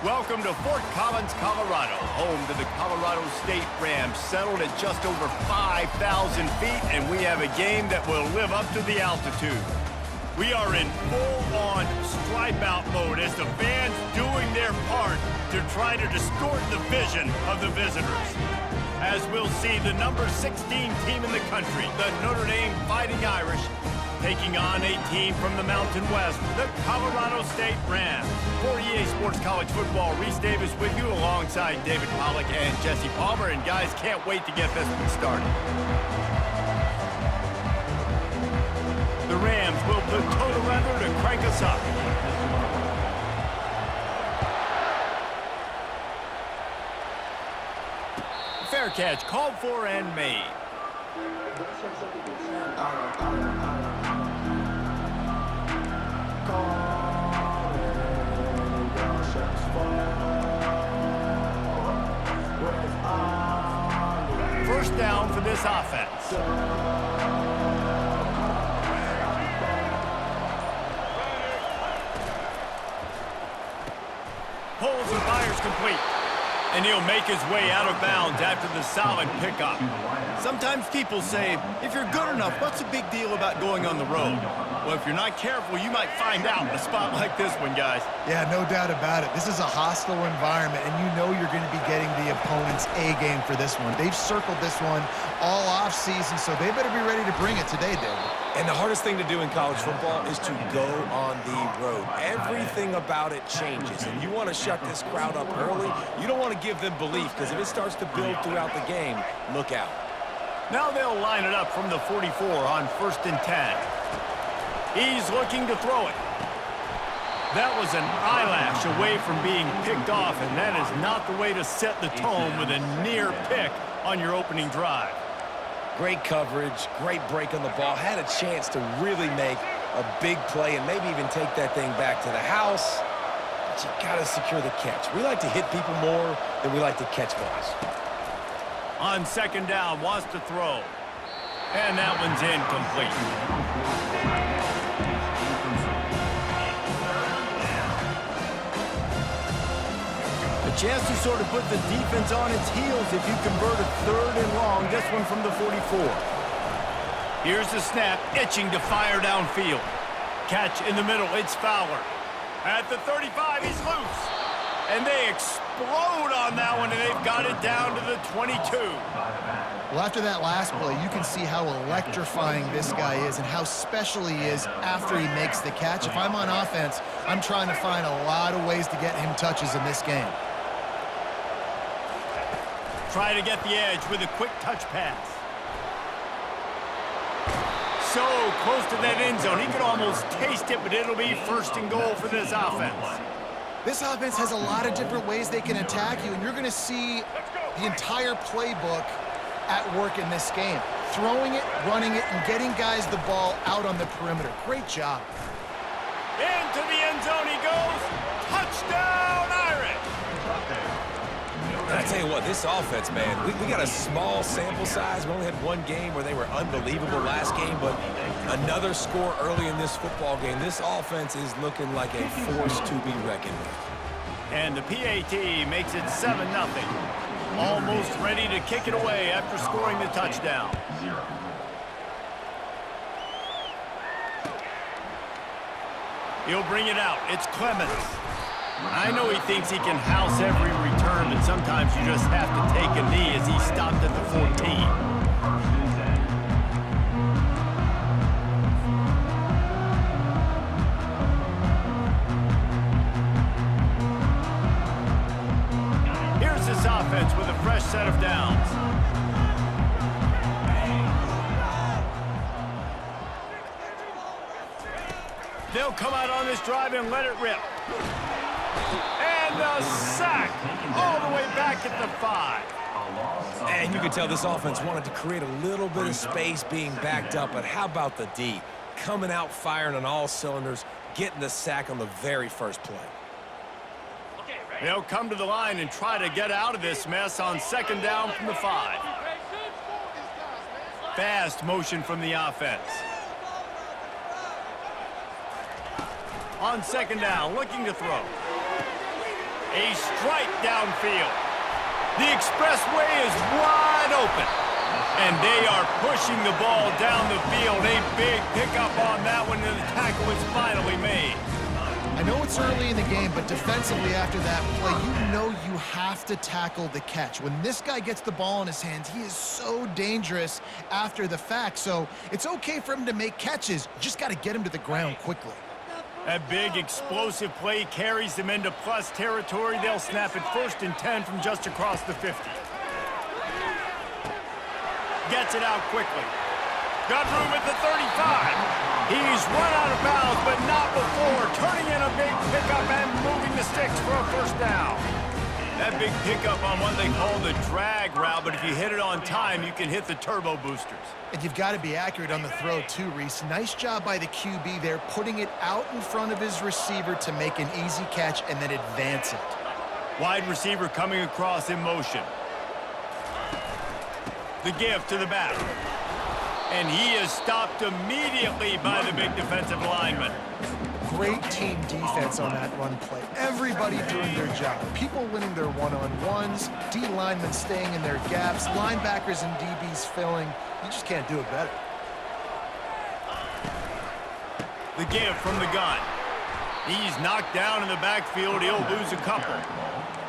Welcome to Fort Collins, Colorado, home to the Colorado State Rams, settled at just over 5,000 feet, and we have a game that will live up to the altitude. We are in full-on stripe-out mode as the fans doing their part to try to distort the vision of the visitors. As we'll see, the number 16 team in the country, the Notre Dame Fighting Irish, taking on a team from the Mountain West, the Colorado State Rams. For EA Sports College Football, Reese Davis with you alongside David Pollack and Jesse Palmer. And guys, can't wait to get this one started. The Rams will put total leather to crank us up. Fair catch called for and made. First down for this offense. Pulls and fires complete. And he'll make his way out of bounds after the solid pickup. Sometimes people say, if you're good enough, what's the big deal about going on the road? Well, if you're not careful, you might find out in a spot like this one, guys. Yeah, no doubt about it. This is a hostile environment, and you know you're going to be getting the opponent's A-game for this one. They've circled this one all off-season, so they better be ready to bring it today, David. And the hardest thing to do in college football is to go on the road. Everything about it changes, and you want to shut this crowd up early. You don't want to give them belief, because if it starts to build throughout the game, look out. Now they'll line it up from the 44 on 1st and 10. He's looking to throw it. That was an eyelash away from being picked off, and that is not the way to set the tone with a near pick on your opening drive. Great coverage, great break on the ball. Had a chance to really make a big play and maybe even take that thing back to the house. But you got to secure the catch. We like to hit people more than we like to catch balls. On 2nd down, wants to throw. And that one's incomplete. Chance to sort of put the defense on its heels if you convert a 3rd and long. This one from the 44. Here's the snap, itching to fire downfield. Catch in the middle, it's Fowler. At the 35, he's loose. And they explode on that one, and they've got it down to the 22. Well, after that last play, you can see how electrifying this guy is and how special he is after he makes the catch. If I'm on offense, I'm trying to find a lot of ways to get him touches in this game. Try to get the edge with a quick touch pass. So close to that end zone. He could almost taste it, but it'll be 1st and goal for this offense. This offense has a lot of different ways they can attack you, and you're going to see the entire playbook at work in this game. Throwing it, running it, and getting guys the ball out on the perimeter. Great job. Into the end zone he goes. Touchdown, Irish! I tell you what, this offense, man, we got a small sample size. We only had one game where they were unbelievable last game, but another score early in this football game. This offense is looking like a force to be reckoned with. And the PAT makes it 7-0. Almost ready to kick it away after scoring the touchdown. He'll bring it out. It's Clemens. I know he thinks he can house every return, but sometimes you just have to take a knee as he stopped at the 14. Here's this offense with a fresh set of downs. They'll come out on this drive and let it rip. And a sack all the way back at the 5. And you can tell this offense wanted to create a little bit of space being backed up, but how about the D? Coming out firing on all cylinders, getting the sack on the very first play. They'll come to the line and try to get out of this mess on 2nd down from the 5. Fast motion from the offense. On 2nd down, looking to throw. A strike downfield. The expressway is wide open. And they are pushing the ball down the field. A big pickup on that one, and the tackle is finally made. I know it's early in the game, but defensively after that play, you know you have to tackle the catch. When this guy gets the ball in his hands, he is so dangerous after the fact. So it's okay for him to make catches. You just got to get him to the ground quickly. That big explosive play carries them into plus territory. They'll snap it 1st and 10 from just across the 50. Gets it out quickly. Got room at the 35. He's run out of bounds, but not before turning in a big pickup and moving the sticks for a 1st down. That big pickup on what they call the drag route, but if you hit it on time, you can hit the turbo boosters. And you've got to be accurate on the throw too, Reese. Nice job by the QB there, putting it out in front of his receiver to make an easy catch and then advance it. Wide receiver coming across in motion. The give to the back. And he is stopped immediately by the big defensive lineman. Great team defense on that run play. Everybody doing their job. People winning their one-on-ones, D linemen staying in their gaps, linebackers and DBs filling. You just can't do it better. The give from the gun. He's knocked down in the backfield. He'll lose a couple.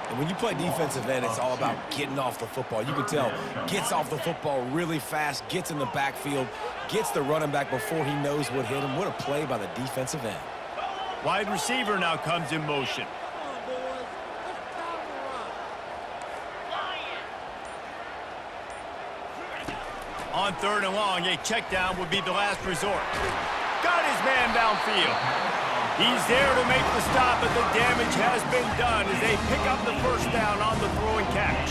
And when you play defensive end, it's all about getting off the football. You can tell, gets off the football really fast, gets in the backfield, gets the running back before he knows what hit him. What a play by the defensive end. Wide receiver now comes in motion. On 3rd and long, a check down would be the last resort. Got his man downfield. He's there to make the stop, but the damage has been done as they pick up the 1st down on the throw and catch.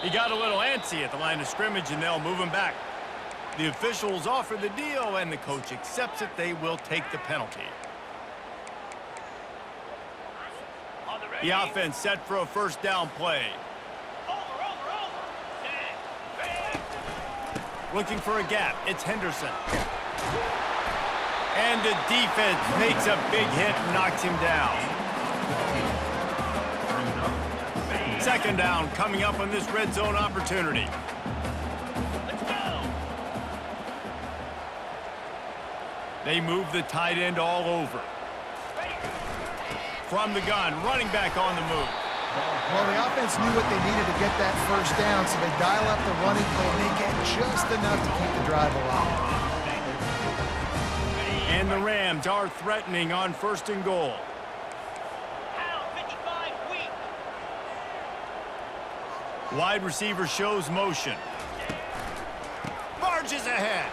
He got a little antsy at the line of scrimmage, and they'll move him back. The officials offer the deal, and the coach accepts it. They will take the penalty. The offense set for a 1st down play. Looking for a gap. It's Henderson. And the defense makes a big hit and knocks him down. 2nd down coming up on this red zone opportunity. They move the tight end all over. From the gun, running back on the move. Well, the offense knew what they needed to get that 1st down, so they dial up the running play, and they get just enough to keep the drive alive. And the Rams are threatening on 1st and goal. Wide receiver shows motion. Barges ahead.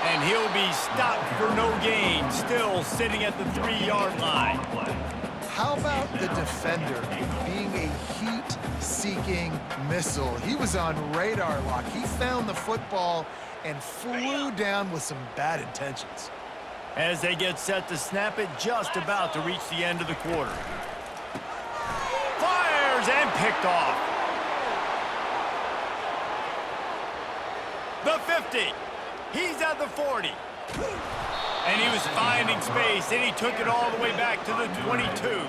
And he'll be stopped for no gain, still sitting at the 3-yard line. How about the defender being a heat-seeking missile? He was on radar lock. He found the football and flew down with some bad intentions. As they get set to snap it, just about to reach the end of the quarter. Fires and picked off. The 50. He's at the 40. And he was finding space, and he took it all the way back to the 22.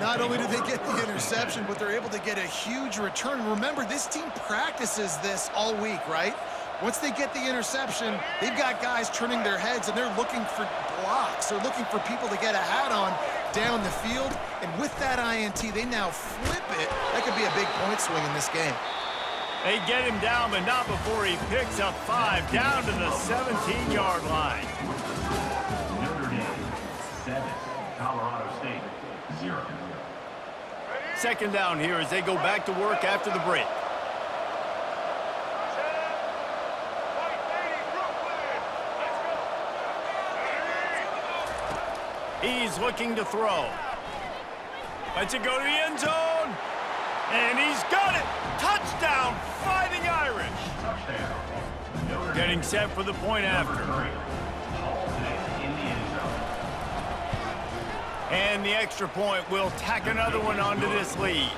Not only did they get the interception, but they're able to get a huge return. Remember, this team practices this all week, right? Once they get the interception, they've got guys turning their heads, and they're looking for blocks. They're looking for people to get a hat on down the field. And with that INT, they now flip it. That could be a big point swing in this game. They get him down, but not before he picks up 5 down to the 17-yard line. Notre Dame, 7. Colorado State, 0. 2nd down here as they go back to work after the break. He's looking to throw. Lets it go to the end zone. And he's got it. Touchdown, Fighting Irish. Getting set for the point after. And the extra point will tack another one onto this lead.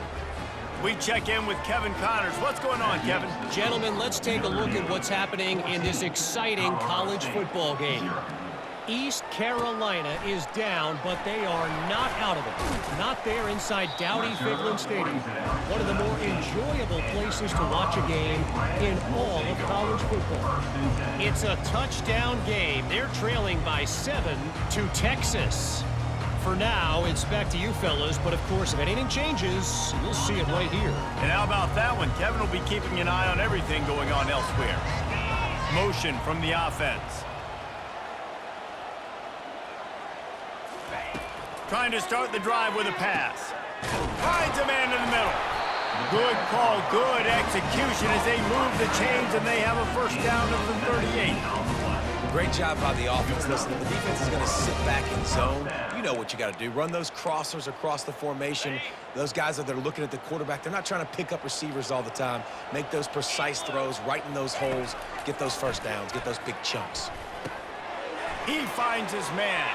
We check in with Kevin Connors. What's going on, Kevin? Gentlemen, let's take a look at what's happening in this exciting college football game. East Carolina is down, but they are not out of it. Not there inside Dowdy-Ficklen Stadium. One of the more enjoyable places to watch a game in all of college football. It's a touchdown game. They're trailing by 7 to Texas. For now, it's back to you fellas, but of course, if anything changes, you'll see it right here. And how about that one? Kevin will be keeping an eye on everything going on elsewhere. Motion from the offense. Trying to start the drive with a pass. Finds a man in the middle. Good call, good execution as they move the chains and they have a first down at the 38. Great job by the offense. Listen, the defense is going to sit back in zone. You know what you got to do. Run those crossers across the formation. Those guys that are looking at the quarterback, they're not trying to pick up receivers all the time. Make those precise throws, right in those holes, get those first downs, get those big chunks. He finds his man.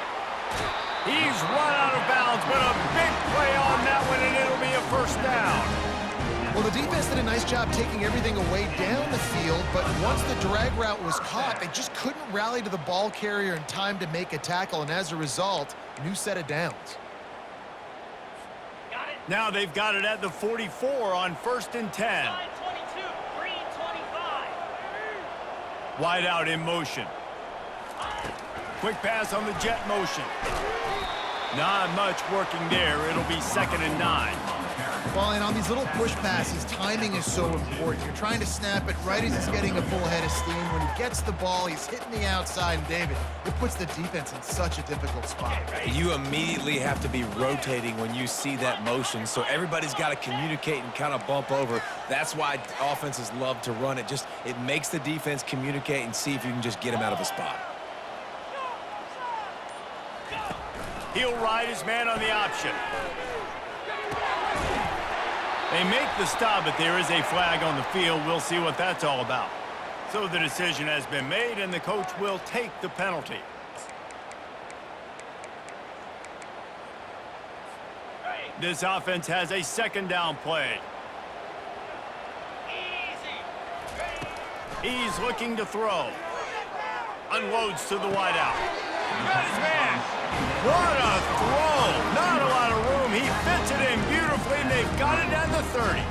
He's run out of bounds, but a big play on that one, and it'll be a first down. Well, the defense did a nice job taking everything away down the field, but once the drag route was caught, they just couldn't rally to the ball carrier in time to make a tackle, and as a result, new set of downs. Now they've got it at the 44 on 1st and 10. Wide out in motion. Quick pass on the jet motion. Not much working there. It'll be 2nd and 9. Well, and on these little push passes, timing is so important. You're trying to snap it right as he's getting a full head of steam. When he gets the ball, he's hitting the outside, and David, it puts the defense in such a difficult spot. You immediately have to be rotating when you see that motion, so everybody's got to communicate and kind of bump over. That's why offenses love to run it. It makes the defense communicate and see if you can just get him out of a spot. He'll ride his man on the option. They make the stop, but there is a flag on the field. We'll see what that's all about. So the decision has been made, and the coach will take the penalty. This offense has a 2nd down play. He's looking to throw. Unloads to the wideout. Got his man. What a throw. Not a lot of room. He fits it in beautifully, and they've got it at the 30.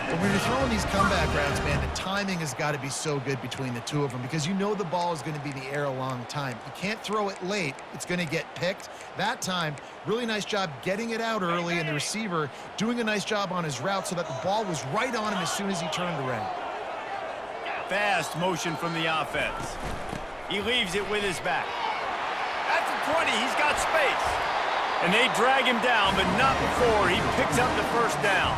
But when you're throwing these comeback routes, man, the timing has got to be so good between the two of them because you know the ball is going to be in the air a long time. You can't throw it late. It's going to get picked. That time, really nice job getting it out early, and the receiver doing a nice job on his route so that the ball was right on him as soon as he turned around. Fast motion from the offense. He leaves it with his back. At the 20, he's got space. And they drag him down, but not before he picks up the first down.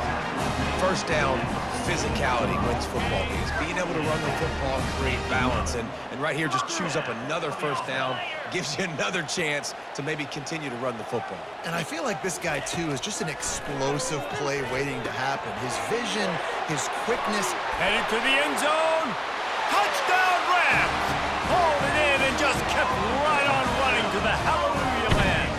First down, physicality wins football games. Being able to run the football and create balance. And right here, just choose up another first down. Gives you another chance to maybe continue to run the football. And I feel like this guy, too, is just an explosive play waiting to happen. His vision, his quickness. Headed to the end zone. Touchdown Rams! Hauled it in and just kept right on running to the hallelujah land.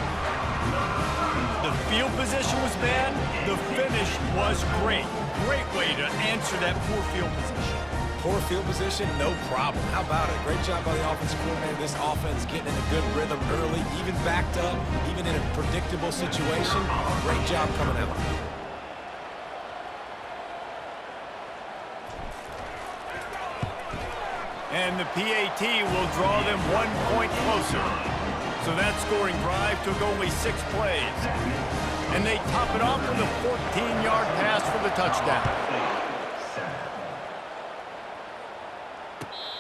The field position was bad. The finish was great. Great way to answer that poor field position. Poor field position, no problem. How about it? Great job by the offensive coordinator. This offense getting in a good rhythm early, even backed up, even in a predictable situation. Great job coming out. And the PAT will draw them 1 point closer. So that scoring drive took only 6 plays. And they top it off with a 14-yard pass for the touchdown.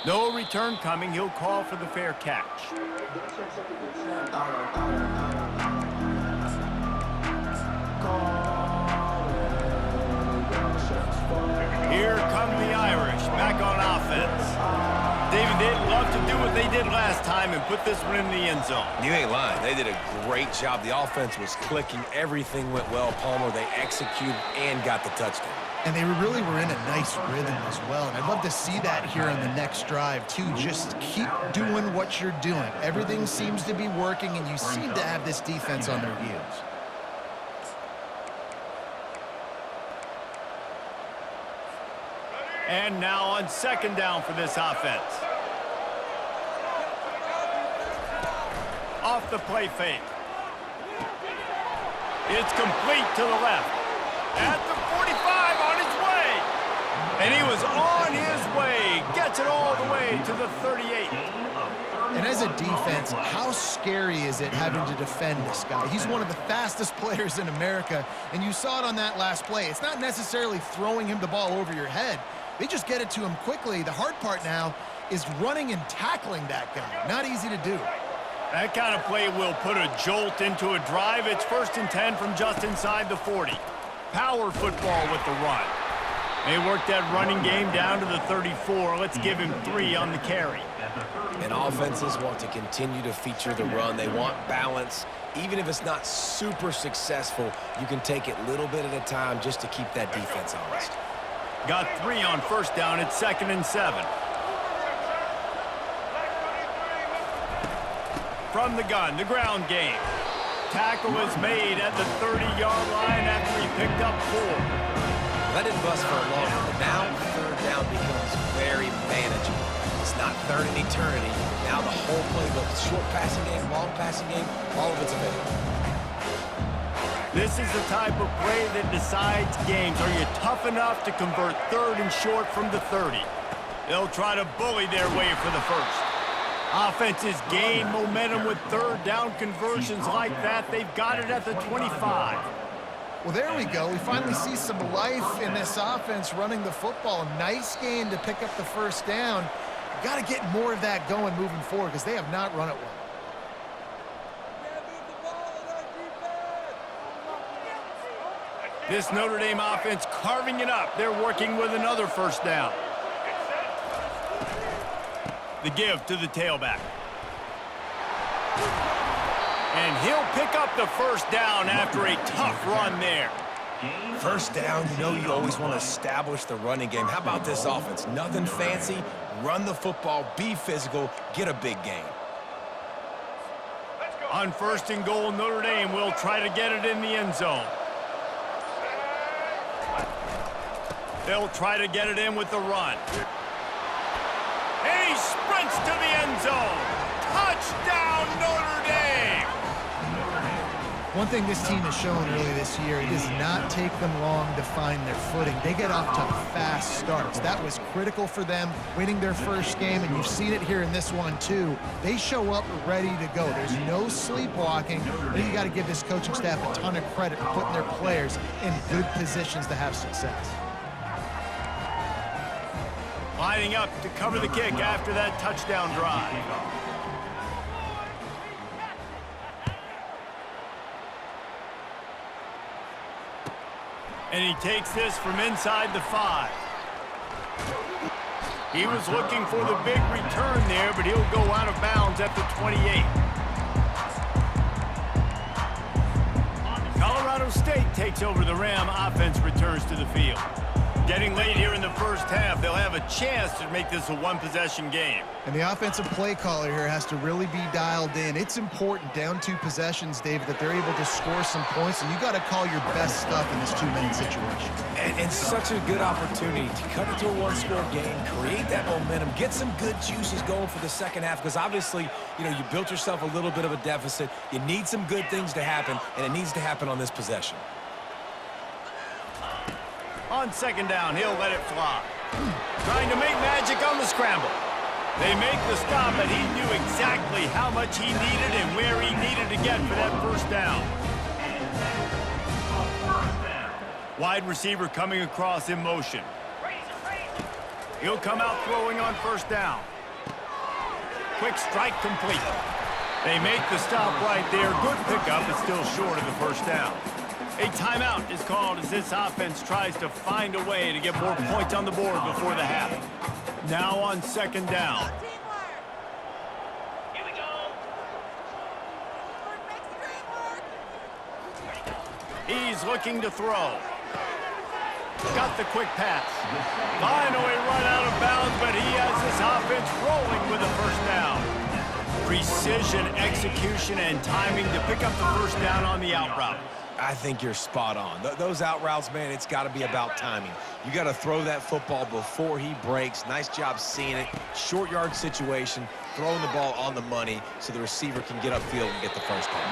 No return coming. He'll call for the fair catch. Here come the Irish back on offense. David, they'd love to do what they did last time and put this one in the end zone. You ain't lying. They did a great job. The offense was clicking. Everything went well, Palmer. They executed and got the touchdown. And they really were in a nice rhythm as well. And I'd love to see that here on the next drive, too. Just keep doing what you're doing. Everything seems to be working, and you seem to have this defense on their heels. And now on second down for this offense. Off the play fake. It's complete to the left. At the 45, on his way. And he was on his way. Gets it all the way to the 38. And as a defense, how scary is it having to defend this guy? He's one of the fastest players in America, and you saw it on that last play. It's not necessarily throwing him the ball over your head. They just get it to him quickly. The hard part now is running and tackling that guy. Not easy to do. That kind of play will put a jolt into a drive. It's 1st and 10 from just inside the 40. Power football with the run. They worked that running game down to the 34. Let's give him 3 on the carry. And offenses want to continue to feature the run. They want balance. Even if it's not super successful, you can take it little bit at a time just to keep that defense honest. Got 3 on 1st down. It's 2nd and 7. From the gun, the ground game. Tackle is made at the 30-yard line after he picked up 4. That didn't bust for a long one, but now 3rd down becomes very manageable. It's not 3rd and eternity. Now the whole playbook, short passing game, long passing game, all of it's available. This is the type of play that decides games. Are you tough enough to convert 3rd and short from the 30? They'll try to bully their way for the 1st. Offenses gain momentum with 3rd down conversions like that. They've got it at the 25. Well, there we go. We finally see some life in this offense running the football. Nice game to pick up the 1st down. Got to get more of that going moving forward because they have not run it well. This Notre Dame offense carving it up. They're working with another 1st down. The give to the tailback. And he'll pick up the 1st down after a tough run there. 1st down, you know you always want to establish the running game. How about this offense? Nothing fancy. Run the football, be physical, get a big gain. On 1st and goal, Notre Dame will try to get it in the end zone. They'll try to get it in with the run. And he sprints to the end zone. Touchdown, Notre Dame! One thing this team has shown early this year, it does not take them long to find their footing. They get off to fast starts. That was critical for them, winning their 1st game, and you've seen it here in this one too. They show up ready to go. There's no sleepwalking. And you got to give this coaching staff a ton of credit for putting their players in good positions to have success. Lining up to cover the kick after that touchdown drive. And he takes this from inside the 5. He was looking for the big return there, but he'll go out of bounds at the 28. Colorado State takes over the Ram. Offense returns to the field. Getting late here in the 1st half, they'll have a chance to make this a 1-possession game. And the offensive play caller here has to really be dialed in. It's important down 2 possessions, David, that they're able to score some points, and you got to call your best stuff in this 2-minute situation. And such a good opportunity to cut it to a 1-score game, create that momentum, get some good juices going for the 2nd half, because obviously, you know, you built yourself a little bit of a deficit. You need some good things to happen, and it needs to happen on this possession. On 2nd down, he'll let it fly. Trying to make magic on the scramble. They make the stop, and he knew exactly how much he needed and where he needed to get for that 1st down. Wide receiver coming across in motion. He'll come out throwing on 1st down. Quick strike complete. They make the stop right there. Good pickup, but still short of the 1st down. A timeout is called as this offense tries to find a way to get more points on the board before the half. Now on 2nd down. Here we go. He's looking to throw. Got the quick pass. Finally run out of bounds, but he has this offense rolling with a 1st down. Precision, execution, and timing to pick up the 1st down on the out route. I think you're spot on. Those out routes, man, it's got to be about timing. You got to throw that football before he breaks. Nice job seeing it. Short yard situation, throwing the ball on the money so the receiver can get upfield and get the first down.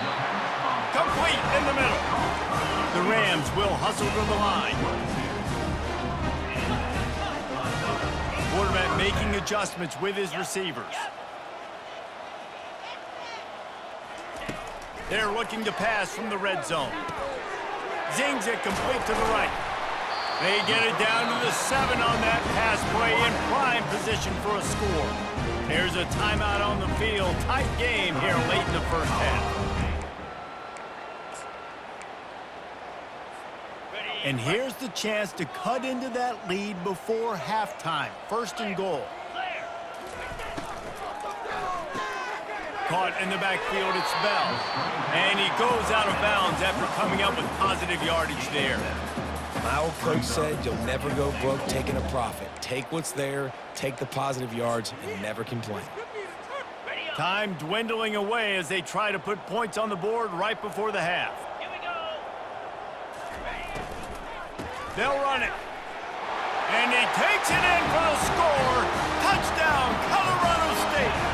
Complete in the middle. The Rams will hustle to the line. Quarterback making adjustments with his receivers. They're looking to pass from the red zone. Zings it complete to the right. They get it down to the 7 on that pass play in prime position for a score. There's a timeout on the field. Tight game here late in the first half. And here's the chance to cut into that lead before halftime. First and goal. Caught in the backfield, it's Bell. And he goes out of bounds after coming up with positive yardage there. My old coach said you'll never go broke taking a profit. Take what's there, take the positive yards, and never complain. Time dwindling away as they try to put points on the board right before the half. They'll run it. And he takes it in for the score. Touchdown, Colorado State.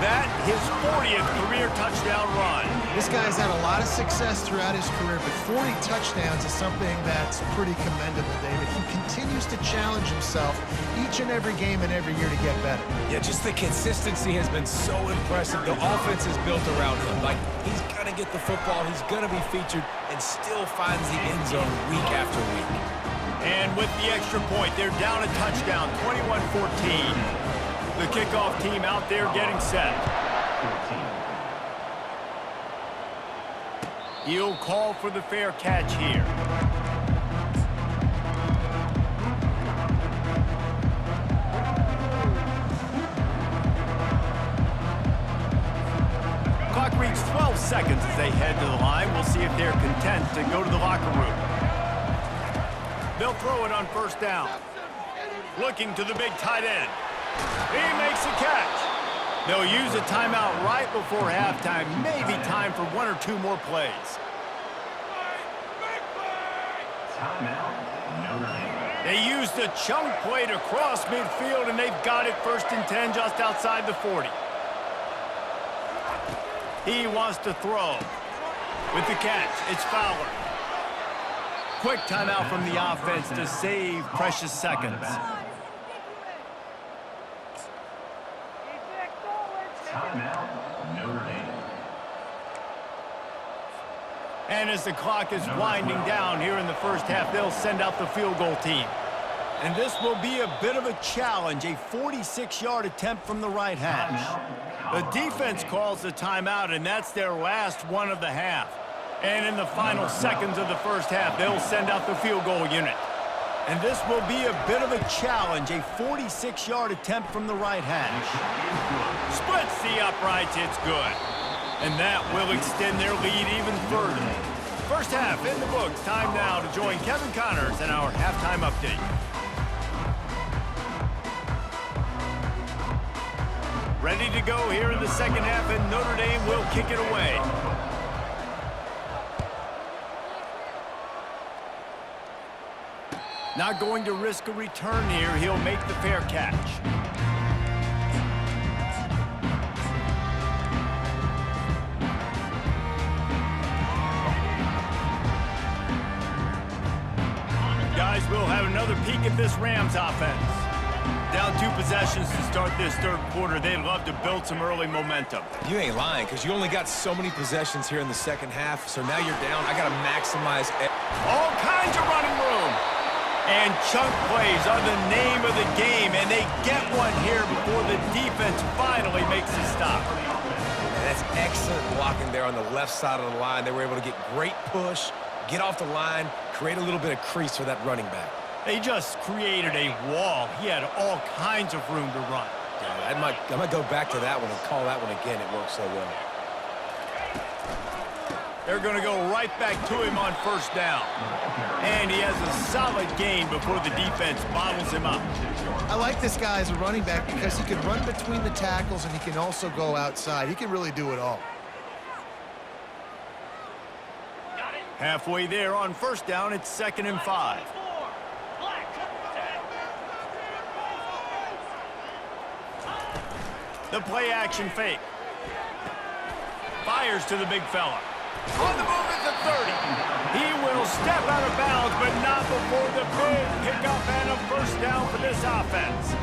That, his 40th career touchdown run. This guy's had a lot of success throughout his career, but 40 touchdowns is something that's pretty commendable, David. He continues to challenge himself each and every game and every year to get better. Yeah, just the consistency has been so impressive. The offense is built around him. Like, he's going to get the football, he's going to be featured, and still finds the end zone week after week. And with the extra point, they're down a touchdown, 21-14. The kickoff team out there getting set. He'll call for the fair catch here. Clock reads 12 seconds as they head to the line. We'll see if they're content to go to the locker room. They'll throw it on first down. Looking to the big tight end. He makes a catch. They'll use a timeout right before halftime. Maybe time for 1 or 2 more plays. They used a chunk play to cross midfield, and they've got it first and 10 just outside the 40. He wants to throw. With the catch, it's Fowler. Quick timeout from the offense to save precious seconds. Timeout, Notre Dame. And as the clock is winding down here in the first half, they'll send out the field goal team. And this will be a bit of a challenge, a 46-yard attempt from the right hash. The defense calls the timeout, and that's their last one of the half. And in the final seconds of the first half, they'll send out the field goal unit. And this will be a bit of a challenge, a 46-yard attempt from the right hash. Splits the uprights, it's good. And that will extend their lead even further. First half in the books. Time now to join Kevin Connors in our halftime update. Ready to go here in the second half, and Notre Dame will kick it away. Not going to risk a return here. He'll make the fair catch. Guys, we'll have another peek at this Rams offense. Down 2 possessions to start this third quarter. They'd love to build some early momentum. You ain't lying, because you only got so many possessions here in the second half, so now you're down. I got to maximize it. All kinds of running room. And chunk plays are the name of the game, and they get one here before the defense finally makes a stop. And that's excellent blocking there on the left side of the line. They were able to get great push, get off the line, create a little bit of crease for that running back. They just created a wall. He had all kinds of room to run. Yeah, I might go back to that one and call that one again. It worked so well. They're going to go right back to him on first down. And he has a solid gain before the defense bottles him up. I like this guy as a running back because he can run between the tackles and he can also go outside. He can really do it all. Halfway there on first down, it's 2nd and 5. The play action fake. Fires to the big fella. On the move at the 30. He will step out of bounds, but not before the big pickup and a first down for this offense.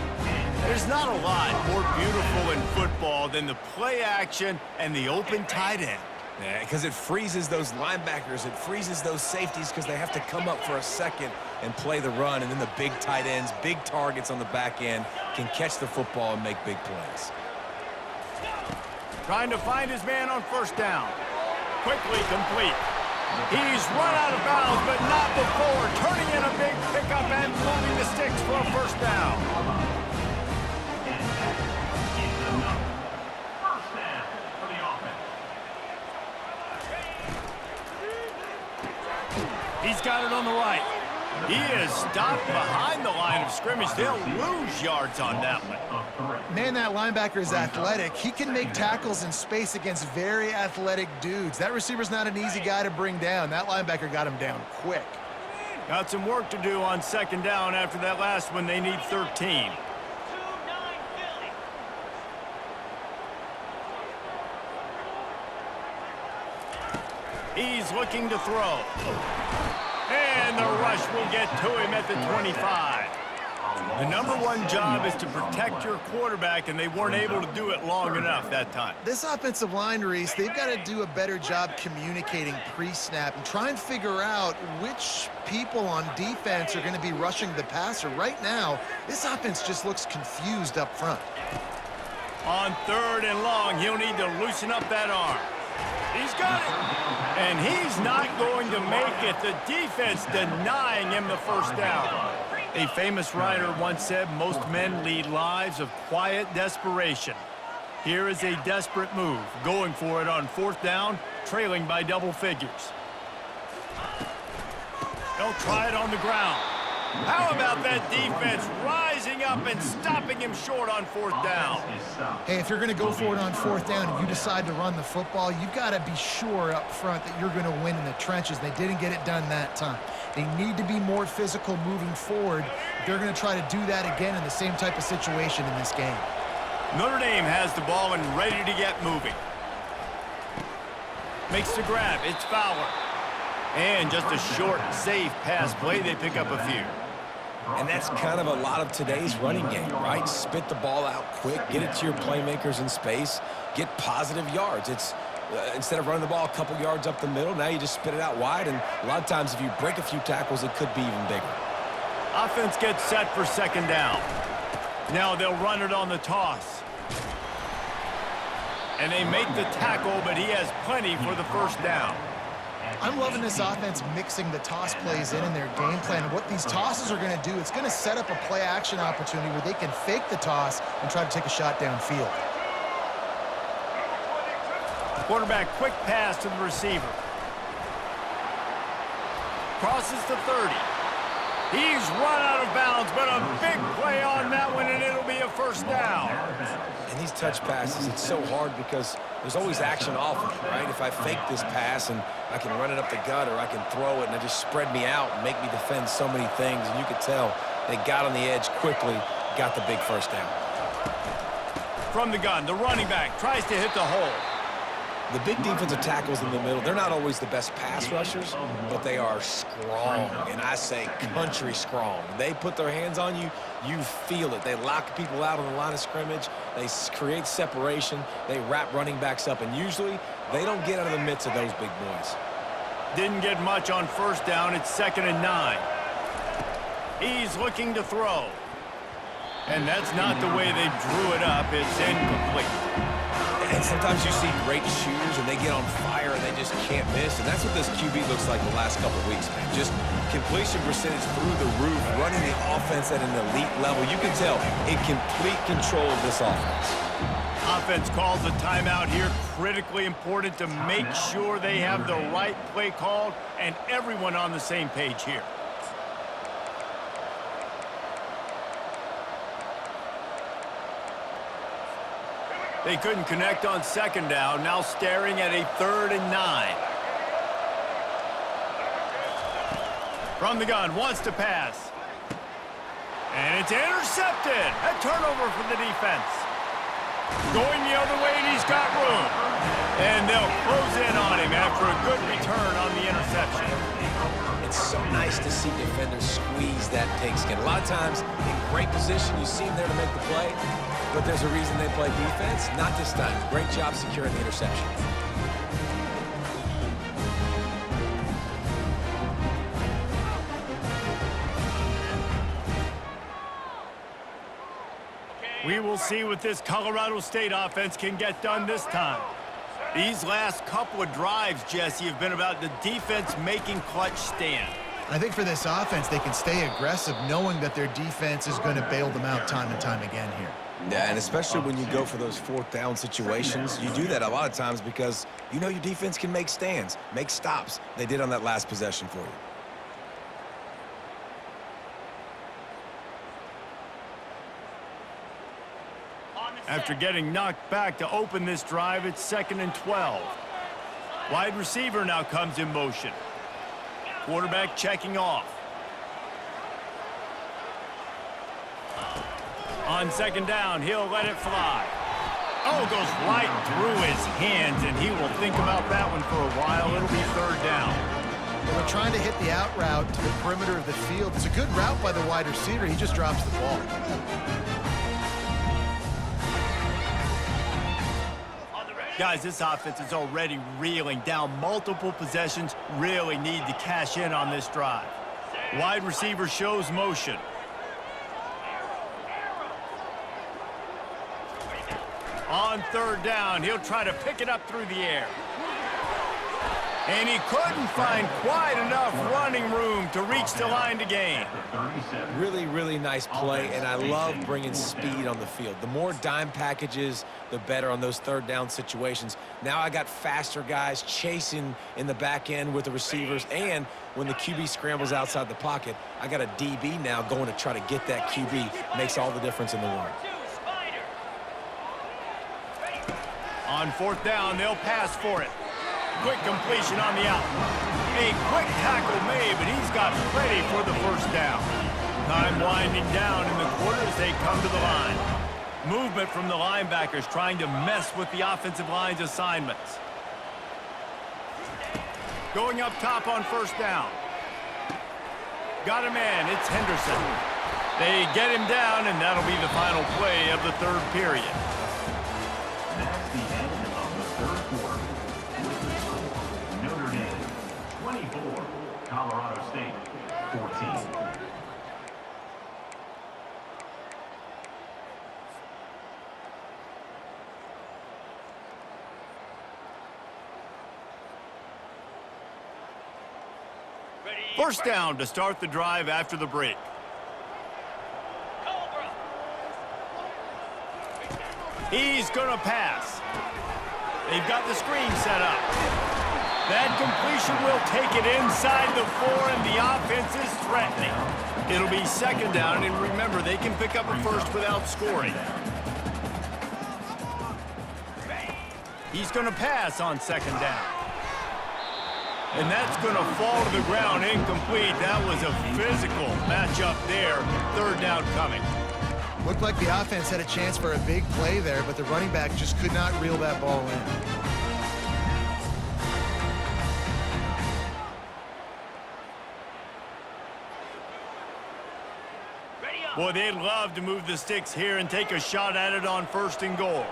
There's not a lot more beautiful in football than the play action and the open tight end. Yeah, because it freezes those linebackers. It freezes those safeties because they have to come up for a second and play the run. And then the big tight ends, big targets on the back end can catch the football and make big plays. Trying to find his man on first down. Quickly complete. He's run out of bounds, but not before turning in a big pickup and moving the sticks for a first down. He's got it on the right. He is stopped behind the line of scrimmage. They'll lose yards on that one. Man, that linebacker is athletic. He can make tackles in space against very athletic dudes. That receiver's not an easy guy to bring down. That linebacker got him down quick. Got some work to do on 2nd down after that last one. They need 13. He's looking to throw. And the rush will get to him at the 25. The #1 job is to protect your quarterback, and they weren't able to do it long enough that time. This offensive line, Reese, they've got to do a better job communicating pre-snap and try and figure out which people on defense are going to be rushing the passer. Right now, this offense just looks confused up front. On 3rd and long, he'll need to loosen up that arm. He's got it. And he's not going to make it. The defense denying him the first down. A famous writer once said, most men lead lives of quiet desperation. Here is a desperate move, going for it on 4th down, trailing by double figures. They'll try it on the ground. How about that defense rising up and stopping him short on 4th down? Hey, if you're going to go for it on 4th down and you decide to run the football, you've got to be sure up front that you're going to win in the trenches. They didn't get it done that time. They need to be more physical moving forward if they're going to try to do that again in the same type of situation in this game. Notre Dame has the ball and ready to get moving. Makes the grab. It's Fowler. And just a short, safe pass play. They pick up a few. And that's kind of a lot of today's running game, right? Spit the ball out quick, get it to your playmakers in space, get positive yards. It's instead of running the ball a couple yards up the middle, now you just spit it out wide, and a lot of times if you break a few tackles, it could be even bigger. Offense gets set for 2nd down. Now they'll run it on the toss. And they make the tackle, but he has plenty for the first down. I'm loving this offense mixing the toss plays in their game plan. And what these tosses are going to do, it's going to set up a play-action opportunity where they can fake the toss and try to take a shot downfield. Quarterback, quick pass to the receiver. Crosses the 30. He's run out of bounds, but a big play on that one, and it'll be a first down. And these touch passes, it's so hard because there's always action off of it, right? If I fake this pass and I can run it up the gut or I can throw it and it just spread me out and make me defend so many things, and you could tell they got on the edge quickly, got the big first down. From the gun, the running back tries to hit the hole. The big defensive tackles in the middle, they're not always the best pass rushers, but they are strong, and I say country strong. They put their hands on you, you feel it. They lock people out on the line of scrimmage. They create separation. They wrap running backs up, and usually they don't get out of the midst of those big boys. Didn't get much on first down. It's 2nd and 9. He's looking to throw. And that's not the way they drew it up. It's incomplete. And sometimes you see great shooters and they get on fire and they just can't miss. And that's what this QB looks like the last couple of weeks, man. Just completion percentage through the roof, running the offense at an elite level. You can tell in complete control of this offense. Offense calls a timeout here. Critically important to make sure they have the right play called and everyone on the same page here. They couldn't connect on 2nd down. Now staring at a 3rd and 9. From the gun, wants to pass. And it's intercepted. A turnover for the defense. Going the other way, and he's got room. And they'll close in on him after a good return on the interception. It's so nice to see defenders squeeze that pigskin. A lot of times, in great position, you see them there to make the play, but there's a reason they play defense. Not this time. Great job securing the interception. We will see what this Colorado State offense can get done this time. These last couple of drives, Jesse, have been about the defense making clutch stand. I think for this offense, they can stay aggressive knowing that their defense is going to bail them out time and time again here. Yeah, and especially when you go for those fourth down situations, you do that a lot of times because you know your defense can make stands, make stops. They did on that last possession for you. After getting knocked back to open this drive, it's 2nd and 12. Wide receiver now comes in motion. Quarterback checking off. On 2nd down, he'll let it fly. Oh, goes right through his hands, and he will think about that one for a while. It'll be 3rd down. Well, they're trying to hit the out route to the perimeter of the field. It's a good route by the wide receiver. He just drops the ball. Guys, this offense is already reeling down multiple possessions. Really need to cash in on this drive. Wide receiver shows motion. On 3rd down, he'll try to pick it up through the air. And he couldn't find quite enough running room to reach the line to gain. Really, really nice play, and I love bringing speed on the field. The more dime packages, the better on those 3rd down situations. Now I got faster guys chasing in the back end with the receivers, and when the QB scrambles outside the pocket, I got a DB now going to try to get that QB. Makes all the difference in the world. On 4th down, they'll pass for it. Quick completion on the out. A quick tackle made, but he's got plenty for the 1st down. Time winding down in the quarter as they come to the line. Movement from the linebackers trying to mess with the offensive line's assignments. Going up top on 1st down. Got a man, it's Henderson. They get him down, and that'll be the final play of the 3rd period. That's the end of the 3rd quarter. With the score, Notre Dame 24, Colorado State 14. First down to start the drive after the break. He's going to pass. They've got the screen set up. That completion will take it inside the 4, and the offense is threatening. It'll be 2nd down, and remember, they can pick up a first without scoring. He's going to pass on 2nd down. And that's going to fall to the ground incomplete. That was a physical matchup there. 3rd down coming. Looked like the offense had a chance for a big play there, but the running back just could not reel that ball in. Boy, they'd love to move the sticks here and take a shot at it on 1st and goal.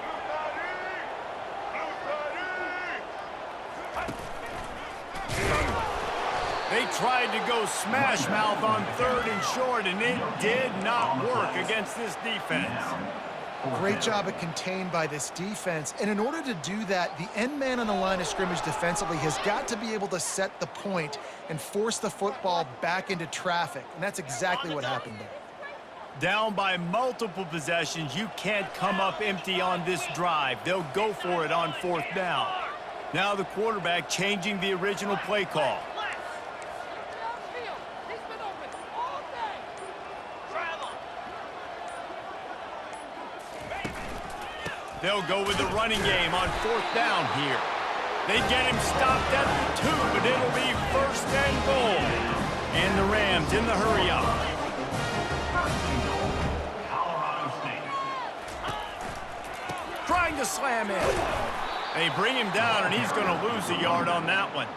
They tried to go smash mouth on 3rd and short, and it did not work against this defense. Great job at contained by this defense. And in order to do that, the end man on the line of scrimmage defensively has got to be able to set the point and force the football back into traffic. And that's exactly what happened there. Down by multiple possessions, you can't come up empty on this drive. They'll go for it on 4th down. Now the quarterback changing the original play call. They'll go with the running game on 4th down here. They get him stopped at the 2, but it'll be 1st and goal. And the Rams in the hurry up. Colorado State. Trying to slam in. They bring him down, and he's going to lose a yard on that one.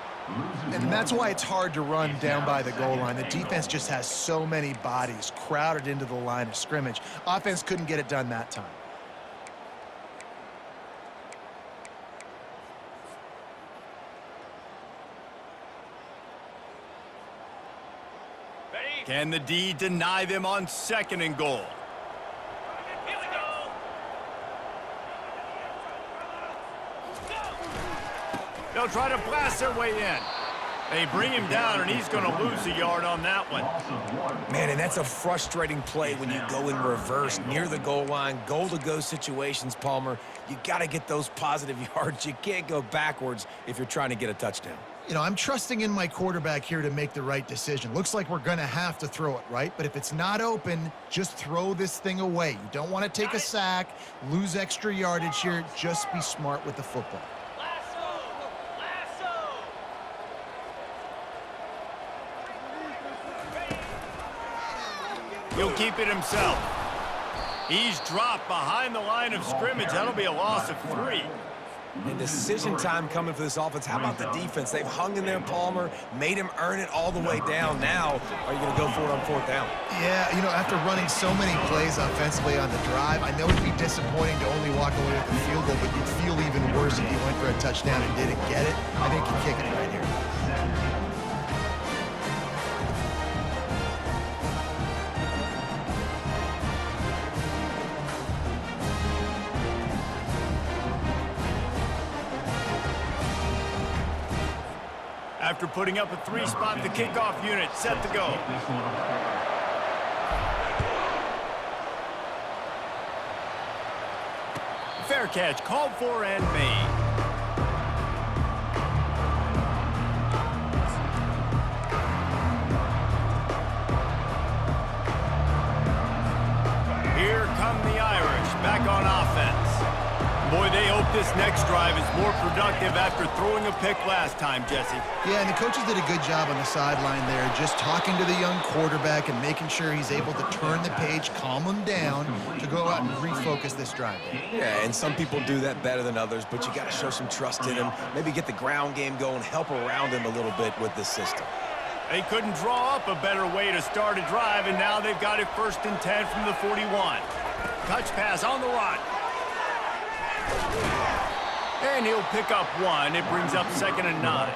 And that's why it's hard to run down by the goal line. The defense just has so many bodies crowded into the line of scrimmage. Offense couldn't get it done that time. Can the D deny them on 2nd and goal? They'll try to blast their way in. They bring him down, and he's going to lose a yard on that one. Man, and that's a frustrating play when you go in reverse near the goal line, goal-to-go situations, Palmer. You got to get those positive yards. You can't go backwards if you're trying to get a touchdown. You know, I'm trusting in my quarterback here to make the right decision. Looks like we're going to have to throw it, right? But if it's not open, just throw this thing away. You don't want to take a sack, lose extra yardage here. Just be smart with the football. He'll keep it himself. He's dropped behind the line of scrimmage. That'll be a loss of 3. And decision time coming for this offense. How about the defense? They've hung in there, Palmer, made him earn it all the way down. Now, are you going to go for it on 4th down? Yeah, you know, after running so many plays offensively on the drive, I know it'd be disappointing to only walk away with a field goal, but you'd feel even worse if you went for a touchdown and didn't get it. I think you kick it right here. After putting up a 3-spot, the kickoff unit set to go. Fair catch, called for and made. Here come the Irish, back on offense. Boy, they hope this next drive is more productive after throwing a pick last time, Jesse. Yeah, and the coaches did a good job on the sideline there, just talking to the young quarterback and making sure he's able to turn the page, calm him down, to go out and refocus this drive. Yeah, and some people do that better than others, but you got to show some trust in him. Maybe get the ground game going, help around him a little bit with this system. They couldn't draw up a better way to start a drive, and now they've got it 1st and 10 from the 41. Touch pass on the run. And he'll pick up 1. It brings up 2nd and 9.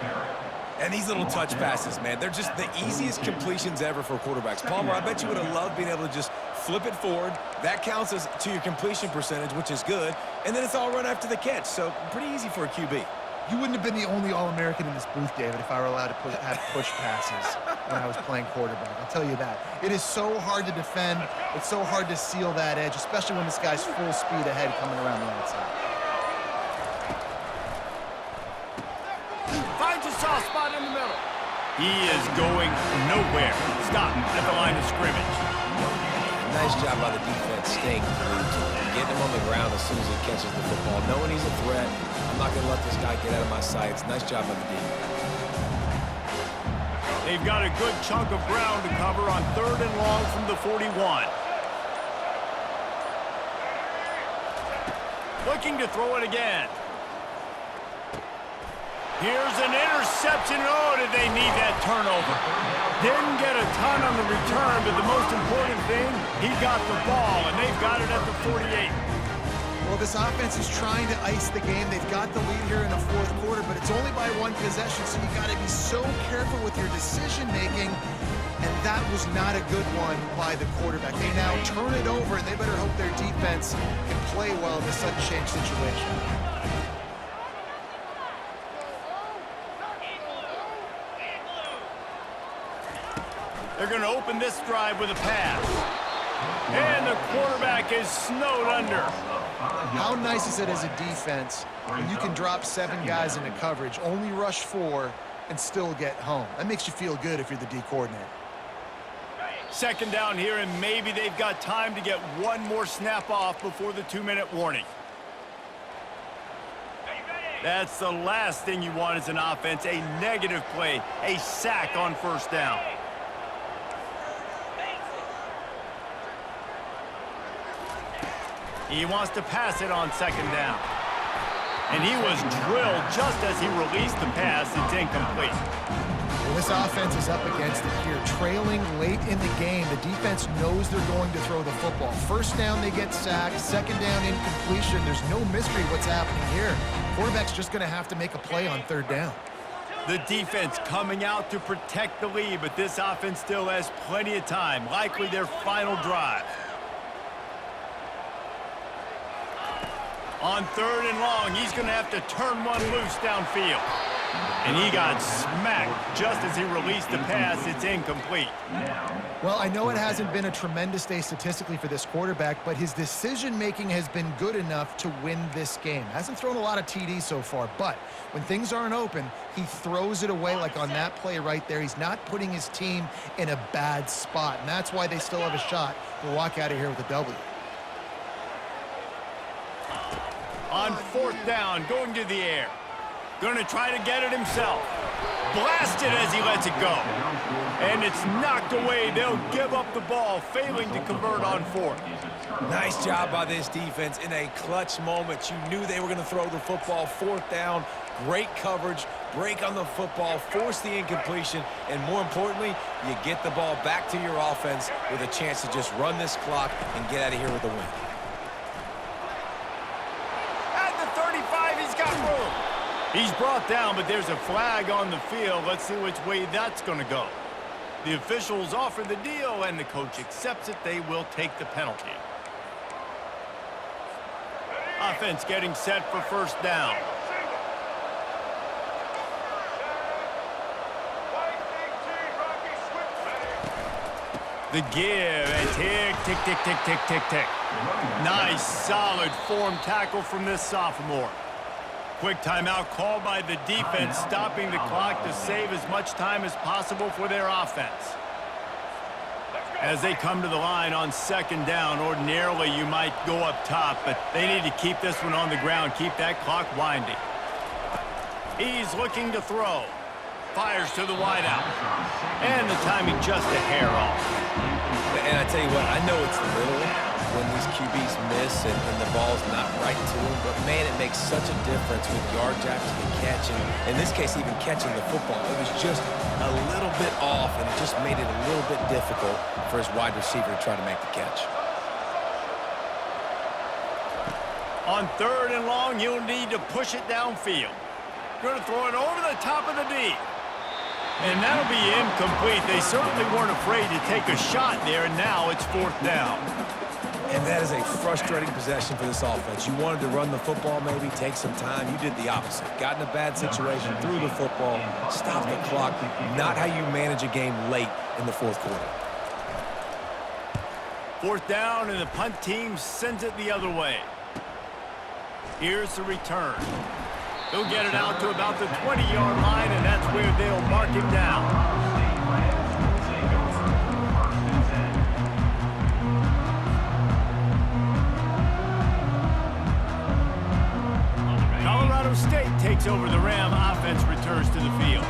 And these little touch passes, man, they're just the easiest completions ever for quarterbacks. Palmer, I bet you would have loved being able to just flip it forward. That counts as to your completion percentage, which is good. And then it's all run after the catch, so pretty easy for a QB. You wouldn't have been the only All-American in this booth, David, if I were allowed to have push passes when I was playing quarterback. I'll tell you that. It is so hard to defend. It's so hard to seal that edge, especially when this guy's full speed ahead coming around the outside. Finds a soft spot in the middle. He is going nowhere. Stop at the line of scrimmage. Nice job by the defense staying glued to him, getting him on the ground as soon as he catches the football, knowing he's a threat. I'm not going to let this guy get out of my sights. Nice job by the defense. They've got a good chunk of ground to cover on 3rd and long from the 41. Looking to throw it again. Here's an interception. Oh, did they need that turnover? Didn't get a ton on the return, but the most important thing, he got the ball, and they've got it at the 48. Well, this offense is trying to ice the game. They've got the lead here in the 4th quarter, but it's only by 1 possession, so you got to be so careful with your decision-making, and that was not a good one by the quarterback. They now turn it over, and they better hope their defense can play well in this sudden change situation. They're going to open this drive with a pass. And the quarterback is snowed under. How nice is it as a defense when you can drop 7 guys into coverage, only rush 4, and still get home? That makes you feel good if you're the D coordinator. 2nd down here, and maybe they've got time to get 1 more snap off before the 2-minute warning. That's the last thing you want as an offense, a negative play, a sack on 1st down. He wants to pass it on second down. And he was drilled just as he released the pass. It's incomplete. Well, this offense is up against it here. Trailing late in the game, the defense knows they're going to throw the football. First down, they get sacked. Second down, incompletion. There's no mystery what's happening here. Quarterback's just going to have to make a play on third down. The defense coming out to protect the lead, but this offense still has plenty of time. Likely their final drive. On third and long, he's going to have to turn one loose downfield. And he got smacked just as he released the pass. It's incomplete. Well, I know it hasn't been a tremendous day statistically for this quarterback, but his decision-making has been good enough to win this game. Hasn't thrown a lot of TDs so far, but when things aren't open, he throws it away like on that play right there. He's not putting his team in a bad spot, and that's why they still have a shot to walk out of here with a W. On fourth down, going to the air. Going to try to get it himself. Blasted as he lets it go. And it's knocked away. They'll give up the ball, failing to convert on fourth. Nice job by this defense in a clutch moment. You knew they were going to throw the football. Fourth down, great coverage, break on the football, force the incompletion, and more importantly, you get the ball back to your offense with a chance to just run this clock and get out of here with a win. At the 35, he's got room. He's brought down, but there's a flag on the field. Let's see which way that's going to go. The officials offer the deal, and the coach accepts it. They will take the penalty. Offense getting set for first down. The give, and tick, tick, tick, tick, tick, tick, tick. Nice, solid form tackle from this sophomore. Quick timeout called by the defense, stopping the clock to save as much time as possible for their offense. As they come to the line on second down, ordinarily you might go up top, but they need to keep this one on the ground, keep that clock winding. He's looking to throw. Fires to the wideout. And the timing just a hair off. And I tell you what, I know it's little when these QBs miss and the ball's not right to them, but man, it makes such a difference with yards after the catch, and in this case, even catching the football. It was just a little bit off, and it just made it a little bit difficult for his wide receiver to try to make the catch. On third and long, you'll need to push it downfield. Going to throw it over the top of the D. And that'll be incomplete. They certainly weren't afraid to take a shot there, and now it's fourth down. And that is a frustrating possession for this offense. You wanted to run the football, maybe take some time. You did the opposite. Got in a bad situation, threw the football, stopped the clock. Not how you manage a game late in the fourth quarter. Fourth down, and the punt team sends it the other way. Here's the return. He'll get it out to about the 20-yard line, and that's where they'll mark him down. Colorado State takes over the Ram. Offense returns to the field.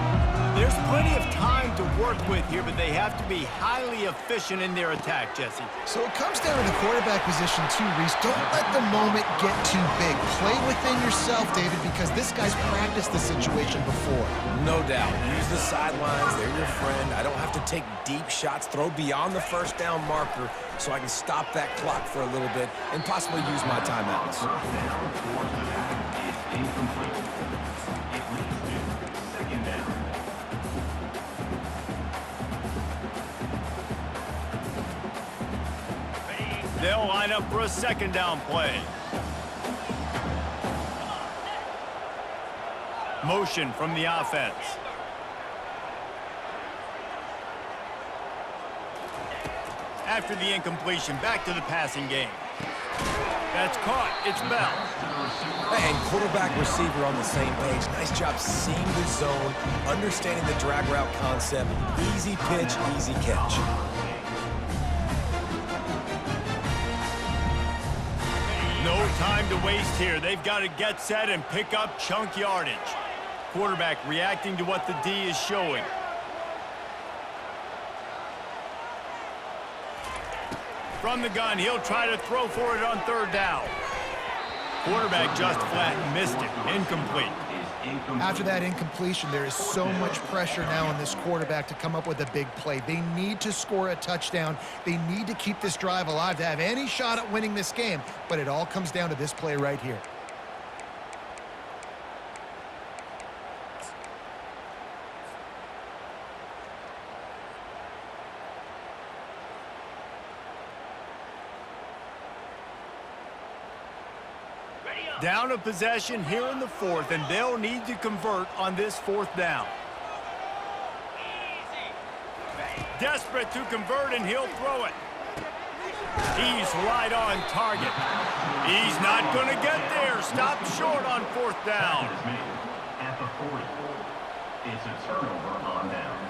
There's plenty of time to work with here, but they have to be highly efficient in their attack, Jesse. So it comes down to the quarterback position too, Reese. Don't let the moment get too big. Play within yourself, David, because this guy's practiced the situation before. No doubt. Use the sidelines. They're your friend. I don't have to take deep shots. Throw beyond the first down marker so I can stop that clock for a little bit and possibly use my timeouts. They'll line up for a second down play. Motion from the offense. After the incompletion, back to the passing game. That's caught. It's Bell. And quarterback receiver on the same page. Nice job seeing the zone, understanding the drag route concept. Easy pitch, easy catch. No time to waste here. They've got to get set and pick up chunk yardage. Quarterback reacting to what the D is showing. From the gun, he'll try to throw for it on third down. Quarterback just flat missed it. Incomplete. After that incompletion, there is so much pressure now on this quarterback to come up with a big play. They need to score a touchdown. They need to keep this drive alive to have any shot at winning this game. But it all comes down to this play right here. Down a possession here in the fourth, and they'll need to convert on this fourth down. Desperate to convert, and he'll throw it. He's right on target. He's not going to get there. Stop short on fourth down. At the 40. It's a turnover on downs.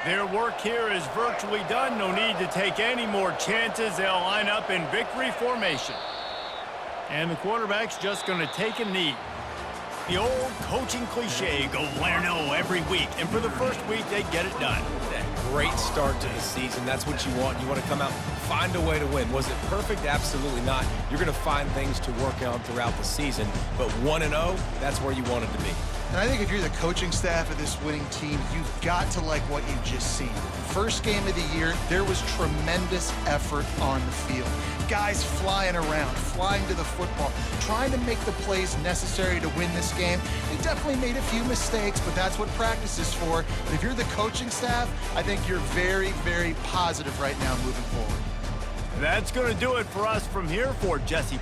Their work here is virtually done. No need to take any more chances. They'll line up in victory formation. And the quarterback's just going to take a knee. The old coaching cliche, go 1-0 every week. And for the first week, they get it done. Great start to the season. That's what you want. You want to come out, find a way to win. Was it perfect? Absolutely not. You're going to find things to work on throughout the season. But 1-0, that's where you want it to be. And I think if you're the coaching staff of this winning team, you've got to like what you've just seen. First game of the year, there was tremendous effort on the field. Guys flying around, flying to the football, trying to make the plays necessary to win this game. They definitely made a few mistakes, but that's what practice is for. But if you're the coaching staff, I think you're very, very positive right now moving forward. That's going to do it for us from here for Jesse